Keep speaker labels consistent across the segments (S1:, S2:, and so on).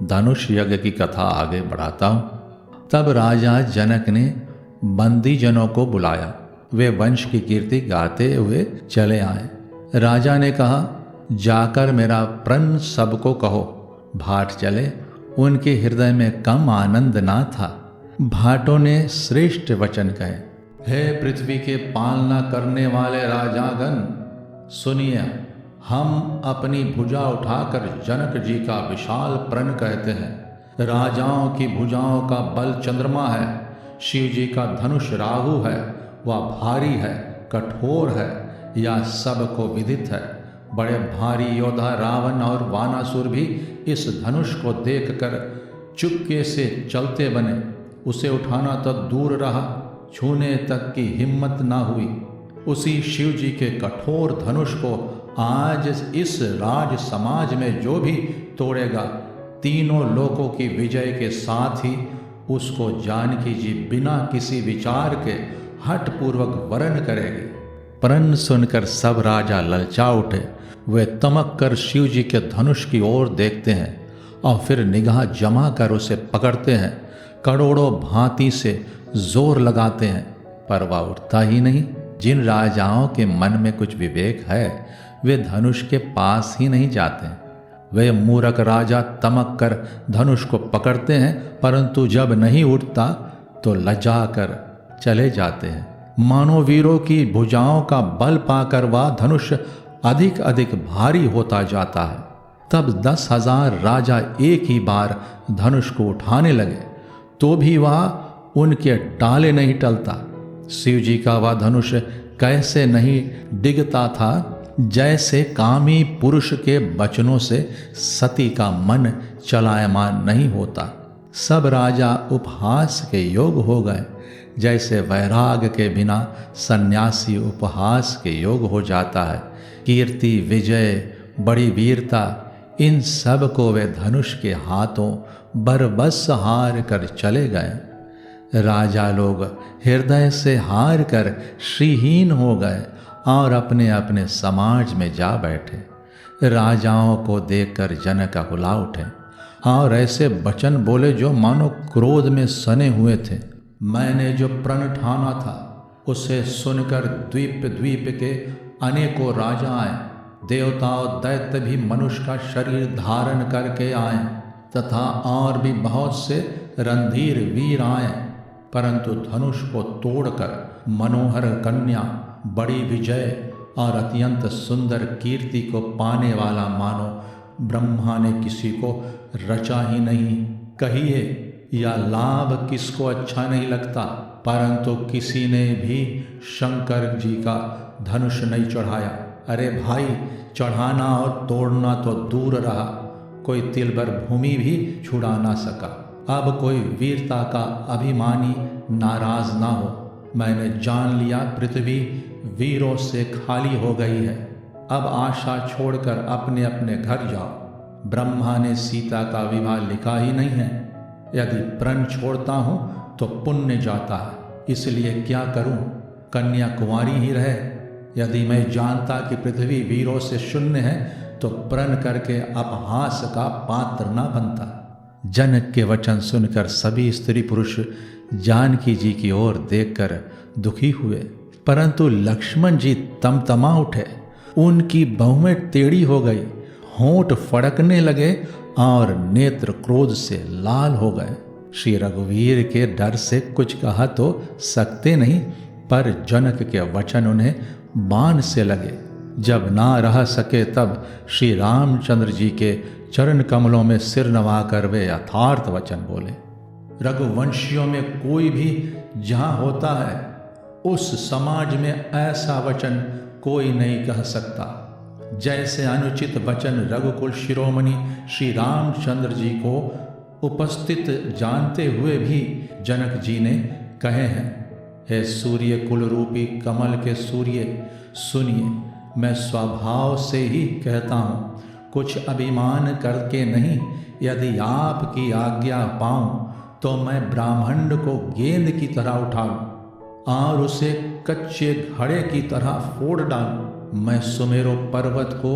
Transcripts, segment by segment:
S1: धनुष यज्ञ की कथा आगे बढ़ाता हूँ। तब राजा जनक ने बंदी जनों को बुलाया। वे वंश की कीर्ति गाते हुए चले आए। राजा ने कहा, जाकर मेरा प्रण सबको कहो। भाट चले। उनके हृदय में कम आनंद ना था। भाटों ने श्रेष्ठ वचन कहे। हे पृथ्वी के पालना करने वाले राजागण, सुनिए, हम अपनी भुजा उठाकर जनक जी का विशाल प्रण कहते हैं। राजाओं की भुजाओं का बल चंद्रमा है, शिव जी का धनुष राहु है, वह भारी है, कठोर है, यह सबको विदित है। बड़े भारी योद्धा रावण और वानासुर भी इस धनुष को देखकर चुपके से चलते बने। उसे उठाना तो दूर रहा, छूने तक की हिम्मत ना हुई। उसी शिव जी के कठोर धनुष को आज इस राज समाज में जो भी तोड़ेगा, तीनों लोकों की विजय के साथ ही उसको जानकी जी बिना किसी विचार के हठपूर्वक वरण करेगी। प्रण सुनकर सब राजा ललचा उठे। वे तमक कर शिव जी के धनुष की ओर देखते हैं और फिर निगाह जमा कर उसे पकड़ते हैं। करोड़ों भांति से जोर लगाते हैं, पर वह उठता ही नहीं। जिन राजाओं के मन में कुछ विवेक है, वे धनुष के पास ही नहीं जाते। वे मूर्ख राजा तमक कर धनुष को पकड़ते हैं, परंतु जब नहीं उठता तो लजा कर चले जाते हैं। मानो वीरों की भुजाओं का बल पाकर वह धनुष अधिक अधिक भारी होता जाता है। तब 10,000 राजा एक ही बार धनुष को उठाने लगे, तो भी वह उनके डाले नहीं टलता। शिव जी का वह धनुष कैसे नहीं डिगता था, जैसे कामी पुरुष के वचनों से सती का मन चलायमान नहीं होता। सब राजा उपहास के योग हो गए, जैसे वैराग के बिना सन्यासी उपहास के योग हो जाता है। कीर्ति, विजय, बड़ी वीरता, इन सब को वे धनुष के हाथों बरबस हार कर चले गए। राजा लोग हृदय से हार कर श्रीहीन हो गए और अपने अपने समाज में जा बैठे। राजाओं को देखकर जनक हुला उठे और ऐसे वचन बोले जो मानो क्रोध में सने हुए थे। मैंने जो प्रण ठाना था, उसे सुनकर द्वीप द्वीप के अनेकों राजा आए। देवता और दैत्य भी मनुष्य का शरीर धारण करके आए, तथा और भी बहुत से रणधीर वीर आए, परंतु धनुष को तोड़कर मनोहर कन्या, बड़ी विजय और अत्यंत सुंदर कीर्ति को पाने वाला मानो ब्रह्मा ने किसी को रचा ही नहीं। कहिए, यह लाभ किसको अच्छा नहीं लगता, परंतु किसी ने भी शंकर जी का धनुष नहीं चढ़ाया। अरे भाई, चढ़ाना और तोड़ना तो दूर रहा, कोई तिल भर भूमि भी छुड़ा ना सका। अब कोई वीरता का अभिमानी नाराज ना हो। मैंने जान लिया पृथ्वी वीरों से खाली हो गई है। अब आशा छोड़कर अपने अपने घर जाओ। ब्रह्मा ने सीता का विवाह लिखा ही नहीं है। यदि प्रण छोड़ता हूँ तो पुण्य जाता है, इसलिए क्या करूँ, कन्या कुंवारी ही रहे। यदि मैं जानता कि पृथ्वी वीरों से शून्य है तो प्रण करके अपहास का पात्र न बनता। जनक के वचन सुनकर सभी स्त्री पुरुष जानकी जी की ओर देखकर दुखी हुए, परंतु लक्ष्मण जी तमतमा उठे। उनकी बहुएं टेढ़ी हो गई, होंठ फड़कने लगे और नेत्र क्रोध से लाल हो गए। श्री रघुवीर के डर से कुछ कहा तो सकते नहीं, पर जनक के वचन उन्हें बाण से लगे। जब ना रह सके तब श्री रामचंद्र जी के चरण कमलों में सिर नवाकर वे यथार्थ वचन बोले। रघुवंशियों में कोई भी जहाँ होता है, उस समाज में ऐसा वचन कोई नहीं कह सकता। जैसे अनुचित वचन रघुकुल शिरोमणि श्री रामचंद्र जी को उपस्थित जानते हुए भी जनक जी ने कहे हैं। हे सूर्य कुल रूपी कमल के सूर्य, सुनिए, मैं स्वभाव से ही कहता हूँ, कुछ अभिमान करके नहीं। यदि आपकी आज्ञा पाऊँ तो मैं ब्राह्मण को गेंद की तरह उठा लूँ और उसे कच्चे घड़े की तरह फोड़ डालूँ। मैं सुमेरु पर्वत को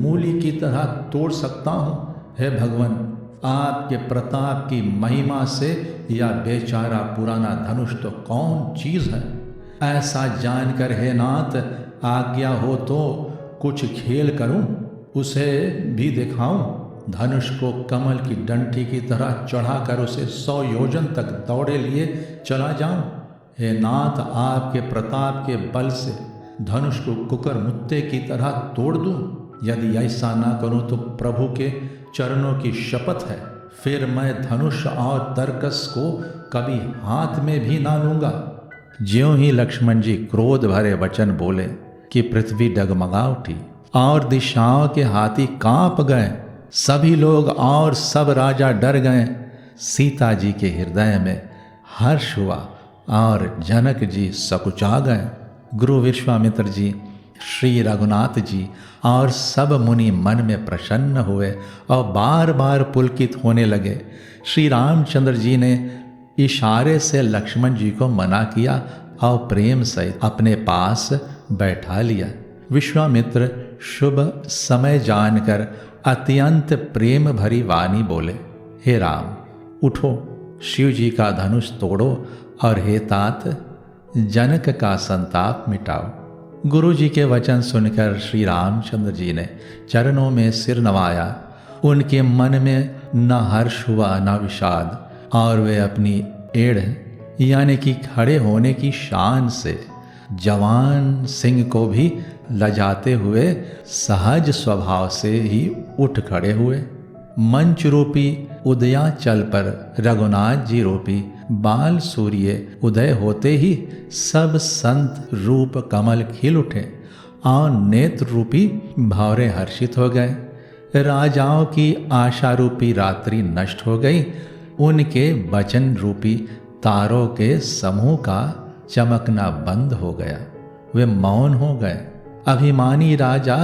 S1: मूली की तरह तोड़ सकता हूँ। हे भगवान, आपके प्रताप की महिमा से यह बेचारा पुराना धनुष तो कौन चीज है। ऐसा जानकर हे नाथ आज्ञा हो तो कुछ खेल करूं, उसे भी दिखाऊं। धनुष को कमल की डंठी की तरह चढ़ाकर उसे 100 योजन तक दौड़े लिए चला जाऊं। हे नाथ आपके प्रताप के बल से धनुष को कुकर मुत्ते की तरह तोड़ दूं। यदि ऐसा ना करूं तो प्रभु के चरणों की शपथ है, फिर मैं धनुष और तरकस को कभी हाथ में भी ना लूंगा। ज्यों ही लक्ष्मण जी क्रोध भरे वचन बोले कि पृथ्वी डगमगा उठी और दिशाओं के हाथी कांप गए। सभी लोग और सब राजा डर गए। सीता जी के हृदय में हर्ष हुआ और जनक जी सकुचा गए। गुरु विश्वामित्र जी, श्री रघुनाथ जी और सब मुनि मन में प्रसन्न हुए और बार बार पुलकित होने लगे। श्री रामचंद्र जी ने इशारे से लक्ष्मण जी को मना किया और प्रेम सहित अपने पास बैठा लिया। विश्वामित्र शुभ समय जानकर अत्यंत प्रेम भरी वाणी बोले, हे राम उठो, शिव जी का धनुष तोड़ो और हे तात जनक का संताप मिटाओ। गुरु जी के वचन सुनकर श्री रामचंद्र जी ने चरणों में सिर नवाया। उनके मन में न हर्ष हुआ न विषाद, और वे अपनी एड़ यानी कि खड़े होने की शान से जवान सिंह को भी लजाते हुए सहज स्वभाव से ही उठ खड़े हुए। मंच रूपी उदयाचल पर रघुनाथ जी रूपी बाल सूर्य उदय होते ही सब संत रूप कमल खिल उठे और नेत्र रूपी भावरे हर्षित हो गए। राजाओं की आशा रूपी रात्रि नष्ट हो गई। उनके वचन रूपी तारों के समूह का चमकना बंद हो गया। वे मौन हो गए। अभिमानी राजा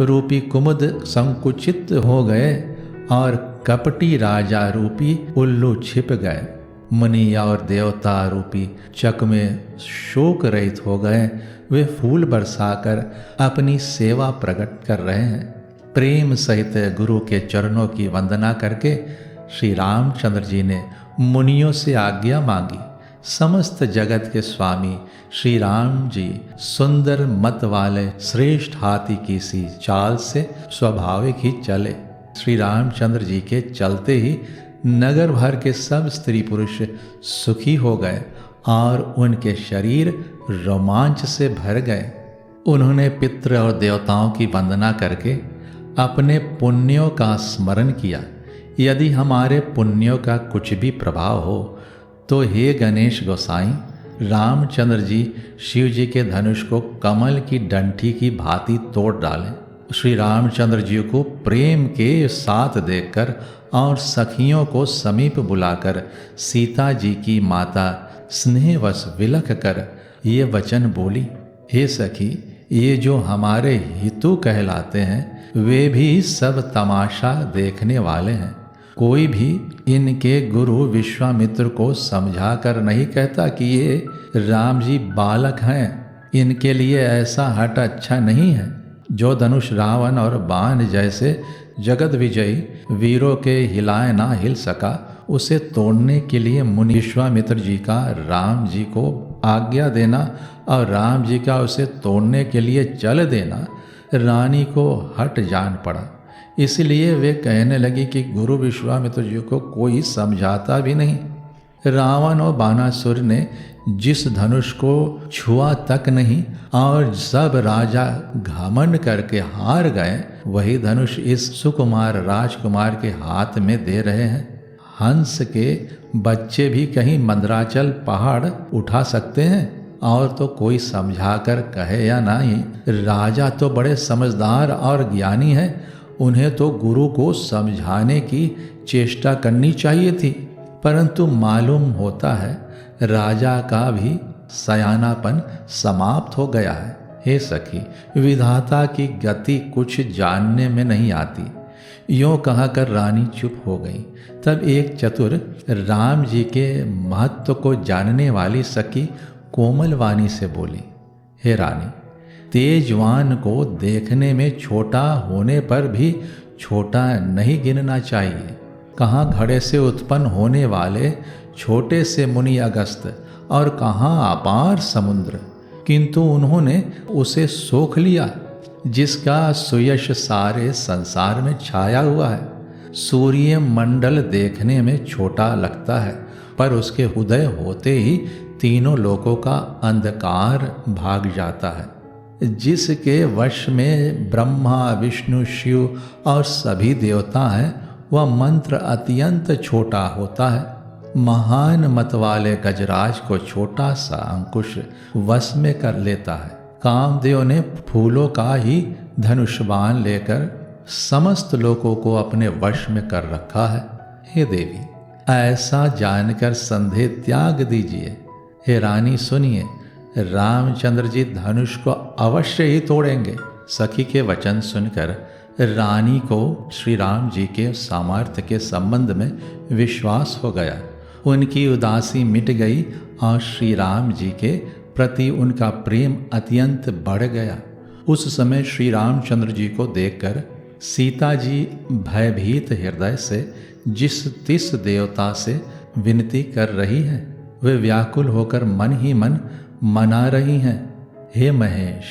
S1: रूपी कुमुद संकुचित हो गए और कपटी राजा रूपी उल्लू छिप गए। मुनि और देवता रूपी चक में शोक रहित हो गए। वे फूल बरसाकर अपनी सेवा प्रकट कर रहे हैं। प्रेम सहित गुरु के चरणों की वंदना करके श्री रामचंद्र जी ने मुनियों से आज्ञा मांगी। समस्त जगत के स्वामी श्री राम जी सुंदर मत वाले श्रेष्ठ हाथी की सी चाल से स्वाभाविक ही चले। श्री रामचंद्र जी के चलते ही नगर भर के सब स्त्री पुरुष सुखी हो गए और उनके शरीर रोमांच से भर गए। उन्होंने पितृ और देवताओं की वंदना करके अपने पुण्यों का स्मरण किया। यदि हमारे पुण्यों का कुछ भी प्रभाव हो तो हे गणेश गोसाई, रामचंद्र जी शिव जी के धनुष को कमल की डंठी की भांति तोड़ डालें। श्री रामचंद्र जी को प्रेम के साथ देखकर और सखियों को समीप बुलाकर सीता जी की माता स्नेहवश विलख कर ये वचन बोली, हे सखी, ये जो हमारे हितु कहलाते हैं वे भी सब तमाशा देखने वाले हैं। कोई भी इनके गुरु विश्वामित्र को समझा कर नहीं कहता कि ये राम जी बालक हैं। इनके लिए ऐसा हट अच्छा नहीं है। जो धनुष रावण और बाण जैसे जगत विजयी वीरों के हिलाए ना हिल सका, उसे तोड़ने के लिए मुनि विश्वामित्र जी का राम जी को आज्ञा देना और राम जी का उसे तोड़ने के लिए चल देना रानी को हट जान पड़ा। इसलिए वे कहने लगी कि गुरु विश्वामित्र जी को कोई समझाता भी नहीं। रावण और बाणासुर ने जिस धनुष को छुआ तक नहीं और सब राजा घमंड करके हार गए, वही धनुष इस सुकुमार राजकुमार के हाथ में दे रहे हैं। हंस के बच्चे भी कहीं मंदराचल पहाड़ उठा सकते हैं, और तो कोई समझाकर कहे या नहीं। राजा तो बड़े समझदार और ज्ञानी हैं, उन्हें तो गुरु को समझाने की चेष्टा करनी चाहिए थी, परंतु मालूम होता है राजा का भी सयानापन समाप्त हो गया है। हे सखी, विधाता की गति कुछ जानने में नहीं आती। यों कहकर रानी चुप हो गई। तब एक चतुर राम जी के महत्व को जानने वाली सखी कोमल वाणी से बोली, हे रानी, तेजवान को देखने में छोटा होने पर भी छोटा नहीं गिनना चाहिए। कहाँ घड़े से उत्पन्न होने वाले छोटे से मुनि अगस्त और कहाँ अपार समुद्र, किंतु उन्होंने उसे सोख लिया जिसका सुयश सारे संसार में छाया हुआ है। सूर्य मंडल देखने में छोटा लगता है, पर उसके उदय होते ही तीनों लोकों का अंधकार भाग जाता है। जिसके वश में ब्रह्मा विष्णु शिव और सभी देवता हैं, वह मंत्र अत्यंत छोटा होता है। महान मत वाले गजराज को छोटा सा अंकुश वश में कर लेता है। कामदेव ने फूलों का ही धनुष बाण लेकर समस्त लोगों को अपने वश में कर रखा है। हे देवी, ऐसा जानकर संदेह त्याग दीजिए। हे रानी सुनिए, रामचंद्र जी धनुष को अवश्य ही तोड़ेंगे। सखी के वचन सुनकर रानी को श्री राम जी के सामर्थ्य के संबंध में विश्वास हो गया। उनकी उदासी मिट गई और श्री राम जी के प्रति उनका प्रेम अत्यंत बढ़ गया। उस समय श्री रामचंद्र जी को देखकर सीता जी भयभीत हृदय से जिस तिस देवता से विनती कर रही हैं, वे व्याकुल होकर मन ही मन मना रही हैं। हे महेश,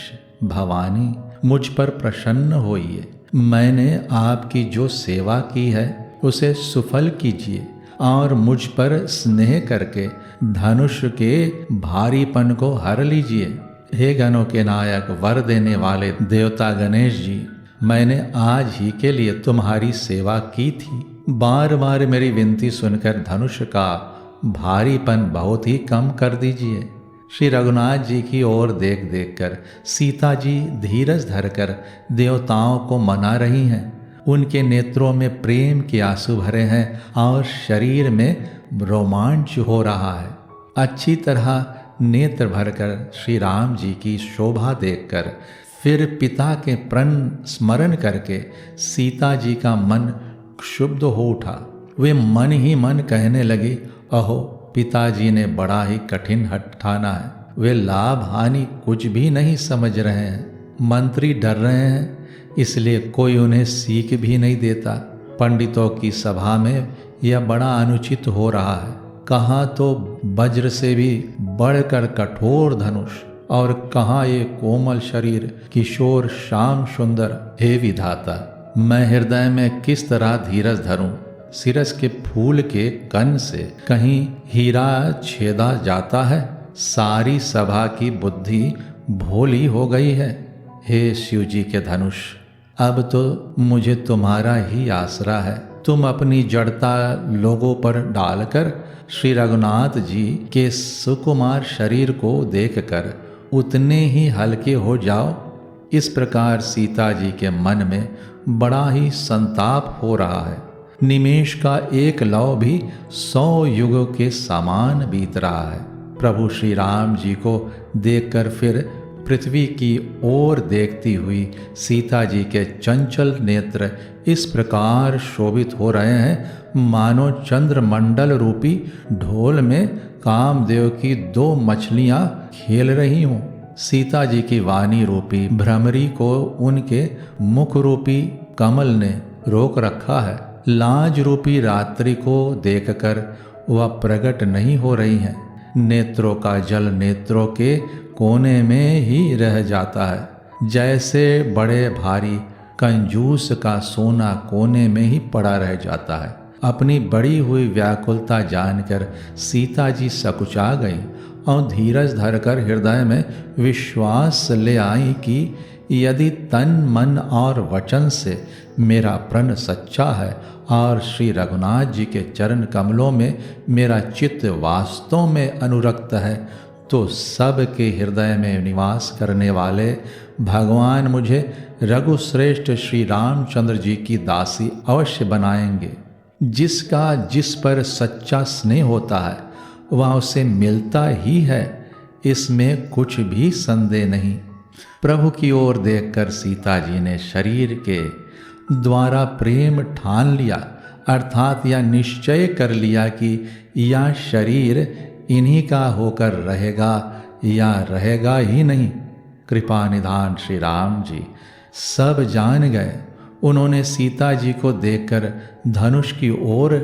S1: भवानी, मुझ पर प्रसन्न होइए। मैंने आपकी जो सेवा की है उसे सुफल कीजिए और मुझ पर स्नेह करके धनुष के भारीपन को हर लीजिए। हे गणों के नायक, वर देने वाले देवता गणेश जी, मैंने आज ही के लिए तुम्हारी सेवा की थी। बार बार मेरी विनती सुनकर धनुष का भारीपन बहुत ही कम कर दीजिए। श्री रघुनाथ जी की ओर देख देख कर सीता जी धीरज धरकर देवताओं को मना रही हैं। उनके नेत्रों में प्रेम के आंसू भरे हैं और शरीर में रोमांच हो रहा है। अच्छी तरह नेत्र भरकर श्री राम जी की शोभा देखकर फिर पिता के प्रण स्मरण करके सीता जी का मन क्षुब्ध हो उठा। वे मन ही मन कहने लगी, अहो, पिताजी ने बड़ा ही कठिन हठ ठाना है। वे लाभ हानि कुछ भी नहीं समझ रहे हैं। मंत्री डर रहे हैं, इसलिए कोई उन्हें सीख भी नहीं देता। पंडितों की सभा में यह बड़ा अनुचित हो रहा है। कहाँ तो वज्र से भी बढ़कर कठोर धनुष और कहाँ ये कोमल शरीर, किशोर श्याम सुंदर। हे विधाता, मैं हृदय में किस तरह धीरज धरूं? सिरस के फूल के कण से कहीं हीरा छेदा जाता है। सारी सभा की बुद्धि भोली हो गई है। हे शिव जी के धनुष, अब तो मुझे तुम्हारा ही आसरा है। तुम अपनी जड़ता लोगों पर डालकर श्री रघुनाथ जी के सुकुमार शरीर को देखकर उतने ही हल्के हो जाओ। इस प्रकार सीता जी के मन में बड़ा ही संताप हो रहा है। निमेष का एक लौ भी 100 युगों के समान बीत रहा है। प्रभु श्री राम जी को देखकर फिर पृथ्वी की ओर देखती हुई सीता जी के चंचल नेत्र इस प्रकार शोभित हो रहे हैं, मानो चंद्रमंडल रूपी ढोल में कामदेव की 2 मछलियां खेल रही हों। सीता जी की वाणी रूपी भ्रमरी को उनके मुख रूपी कमल ने रोक रखा है। लाज रूपी रात्रि को देखकर वह प्रकट नहीं हो रही हैं। नेत्रों का जल नेत्रों के कोने में ही रह जाता है, जैसे बड़े भारी कंजूस का सोना कोने में ही पड़ा रह जाता है। अपनी बड़ी हुई व्याकुलता जानकर सीता जी सकुचा गई और धीरज धरकर हृदय में विश्वास ले आई कि यदि तन मन और वचन से मेरा प्रण सच्चा है और श्री रघुनाथ जी के चरण कमलों में मेरा चित्त वास्तव में अनुरक्त है, तो सबके हृदय में निवास करने वाले भगवान मुझे रघुश्रेष्ठ श्री रामचंद्र जी की दासी अवश्य बनाएंगे। जिसका जिस पर सच्चा स्नेह होता है वह उसे मिलता ही है, इसमें कुछ भी संदेह नहीं। प्रभु की ओर देखकर सीता जी ने शरीर के द्वारा प्रेम ठान लिया, अर्थात यह निश्चय कर लिया कि यह शरीर इन्हीं का होकर रहेगा या रहेगा ही नहीं। कृपा निधान श्री राम जी सब जान गए। उन्होंने सीता जी को देखकर धनुष की ओर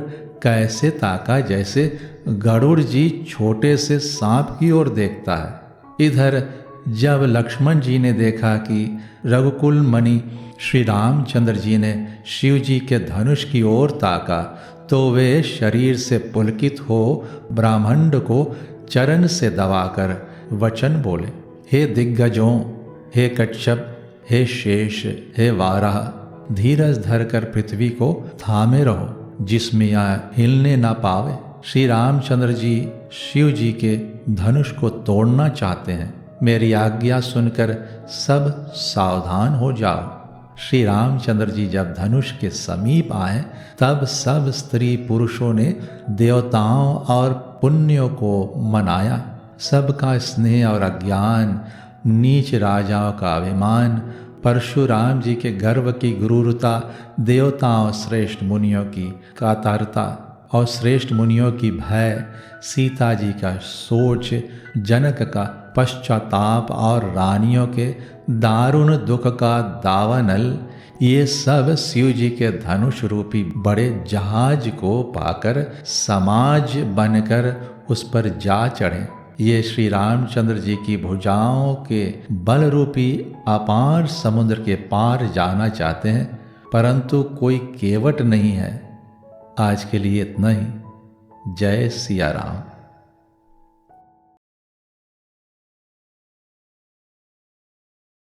S1: कैसे ताका जैसे गरुड़ जी छोटे से सांप की ओर देखता है। इधर जब लक्ष्मण जी ने देखा कि रघुकुल मणि श्री रामचंद्र जी ने शिव जी के धनुष की ओर ताका तो वे शरीर से पुलकित हो ब्रह्मांड को चरण से दबाकर वचन बोले, हे दिग्गजों, हे कच्छप, हे शेष, हे वाराह, धीरज धरकर पृथ्वी को थामे रहो, जिसमें यह हिलने ना पावे। श्री रामचंद्र जी शिव जी के धनुष को तोड़ना चाहते हैं। मेरी आज्ञा सुनकर सब सावधान हो जाओ। श्री रामचंद्र जी जब धनुष के समीप आए तब सब स्त्री पुरुषों ने देवताओं और पुण्यों को मनाया। सबका स्नेह और अज्ञान, नीच राजाओं का अभिमान, परशुराम जी के गर्व की गुरूरता, देवताओं श्रेष्ठ मुनियों की कातरता और श्रेष्ठ मुनियों की भय, सीता जी का सोच, जनक का पश्चाताप और रानियों के दारुण दुख का दावानल, ये सब शिव जी के धनुष रूपी बड़े जहाज को पाकर समाज बनकर उस पर जा चढ़े। ये श्री रामचंद्र जी की भुजाओं के बल रूपी अपार समुद्र के पार जाना चाहते हैं, परंतु कोई केवट नहीं है। आज के लिए इतना ही। जय सिया राम।